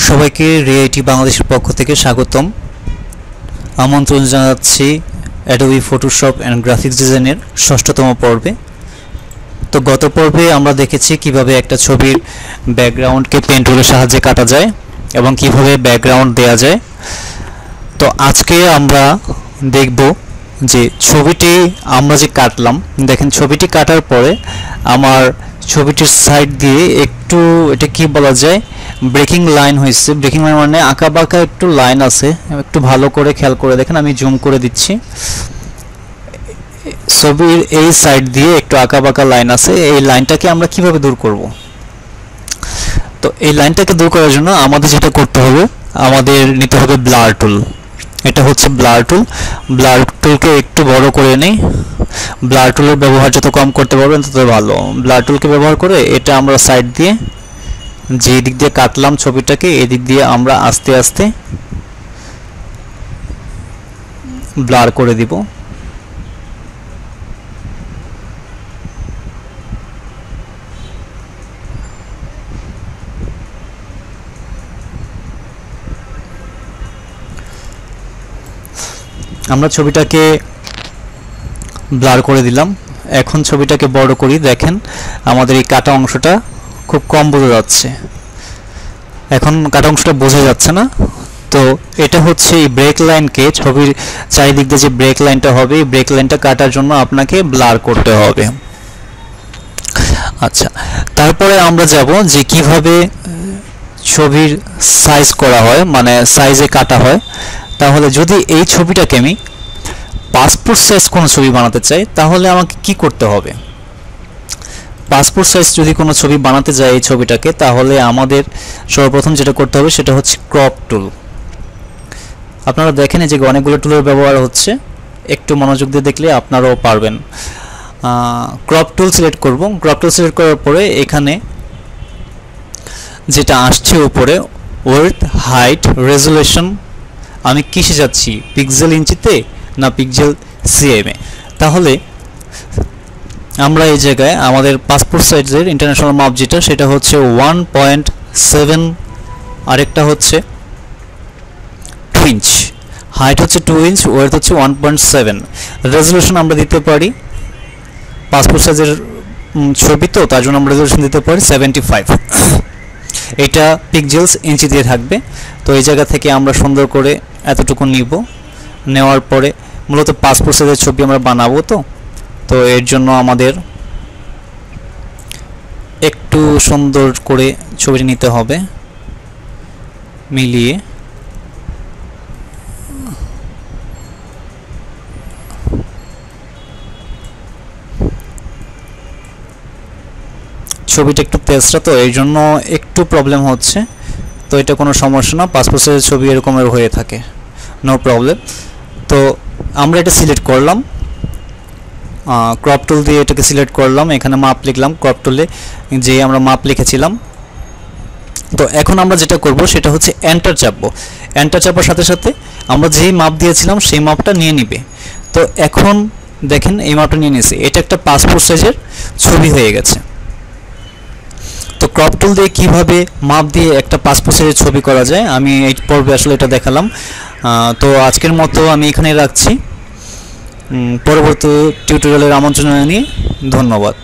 সবাইকে রিআইটি বাংলাদেশের পক্ষ থেকে স্বাগতম। আমন্ত্রণ জানাচ্ছি অ্যাডোবি ফটোশপ অ্যান্ড গ্রাফিক্স ডিজাইনের ষষ্ঠতম পর্বে। তো গত পর্বে আমরা দেখেছি কিভাবে একটা ছবির ব্যাকগ্রাউন্ডকে পেন টুলের সাহায্যে কাটা যায় এবং কিভাবে ব্যাকগ্রাউন্ড দেয়া যায়। তো আজকে আমরা দেখব যে ছবিটি আমরা যে কাটলাম, দেখেন ছবিটি কাটার পরে আমার ছবিটির সাইড দিয়ে একটু এটা কি বলা যায় ব্রেকিং লাইন হয়েছে। ব্রেকিং লাইন মানে আঁকা বাঁকা একটু লাইন আছে, একটু ভালো করে খেয়াল করে দেখেন। আমি জুম করে দিচ্ছি। ছবির এই সাইড দিয়ে একটু আঁকা বাঁকা লাইন আছে। এই লাইনটাকে আমরা কিভাবে দূর করব? তো এই লাইনটাকে দূর করার জন্য আমাদের যেটা করতে হবে, আমাদের নিতে হবে ব্লার টুল। এটা হচ্ছে ব্লার টুল। ব্লার টুলকে একটু বড় করে নেই। ব্লার টুলের ব্যবহার যত কম করতে পারবেন তত ভালো। ব্লার টুলকে ব্যবহার করে এটা আমরা সাইড দিয়ে যে দিক দিয়ে কাটলাম ছবিটাকে, এই দিক দিয়ে আমরা আস্তে আস্তে ব্লার করে দিব। আমরা ছবিটাকে ব্লার করে দিলাম। এখন ছবিটাকে বড় করি। দেখেন আমাদের এই কাটা অংশটা খুব কম বোঝা যাচ্ছে। এখন কাটা অংশটা বোঝা যাচ্ছে না। তো এটা হচ্ছে এই ব্রেক লাইনকে, ছবির চারিদিক দিয়ে যে ব্রেক লাইনটা হবে, এই ব্রেক লাইনটা কাটার জন্য আপনাকে ব্লার করতে হবে। আচ্ছা, তারপরে আমরা যাব যে কিভাবে ছবির সাইজ করা হয়, মানে সাইজে কাটা হয়। তাহলে যদি এই ছবিটাকে আমি পাসপোর্ট সাইজ কোনো ছবি বানাতে চাই, তাহলে আমাকে কি করতে হবে? পাসপোর্ট সাইজ যদি কোনো ছবি বানাতে যাই এই ছবিটাকে, তাহলে আমাদের সর্বপ্রথম যেটা করতে হবে সেটা হচ্ছে ক্রপ টুল। আপনারা দেখেন যে অনেকগুলো টুলের ব্যবহার হচ্ছে, একটু মনোযোগ দিয়ে দেখলে আপনারাও পারবেন। ক্রপ টুল সিলেক্ট করব। ক্রপ টুল সিলেক্ট করার পরে এখানে যেটা আসছে উপরে উইডথ, হাইট, রেজুলেশন, আমি কিসে যাচ্ছি, পিক্সেল ইঞ্চিতে না পিক্সেল সিএমে? তাহলে আমরা এই জায়গায় আমাদের পাসপোর্ট সাইজের ইন্টারন্যাশনাল মাপ যেটা, সেটা হচ্ছে 1.7, আরেকটা হচ্ছে 2 ইঞ্চ, হাইট হচ্ছে 2 ইঞ্চ, ওয়েথ হচ্ছে 1.7। রেজুলেশন আমরা দিতে পারি, পাসপোর্ট সাইজের ছবি তো তার জন্য আমরা রেজুলেশন দিতে পারি 75। এটা পিক্সেলস ইঞ্চি দিয়ে থাকবে। তো এই জায়গা থেকে আমরা সুন্দর করে এতটুকু নিব। নেওয়ার পরে মূলত পাসপোর্ট সাইজের ছবি আমরা বানাবো। তো এর জন্য আমাদের একটু সুন্দর করে ছবিটি নিতে হবে, মিলিয়ে। ছবিটা একটু তেজটা, তো এই জন্য একটু প্রবলেম হচ্ছে। তো এটা কোনো সমস্যা না, পাসপোর্ট সাইজের ছবি এরকমের হয়ে থাকে, নো প্রবলেম। তো আমরা এটা সিলেক্ট করলাম, ক্রপ টুল দিয়ে এটাকে সিলেক্ট করলাম। এখানে মাপ লিখলাম, ক্রপ টুলে যে আমরা মাপ লিখেছিলাম। তো এখন আমরা যেটা করব সেটা হচ্ছে এন্টার চাপবো। এন্টার চাপার সাথে সাথে আমরা যেই মাপ দিয়েছিলাম সেই মাপটা নিয়ে নিবে। তো এখন দেখেন এই মাপটা নিয়ে নিয়েছে, এটা একটা পাসপোর্ট সাইজের ছবি হয়ে গেছে। তো ক্রপ টুল দিয়ে কিভাবে মাপ দিয়ে একটা পাসপোর্ট সাইজের ছবি করা যায়, আমি এই পর্বে আসলে এটা দেখালাম। তো আজকের মতো আমি এখানে রাখছি। পরবর্তী টিউটোরিয়ালের আমন্ত্রণ জানিয়ে ধন্যবাদ।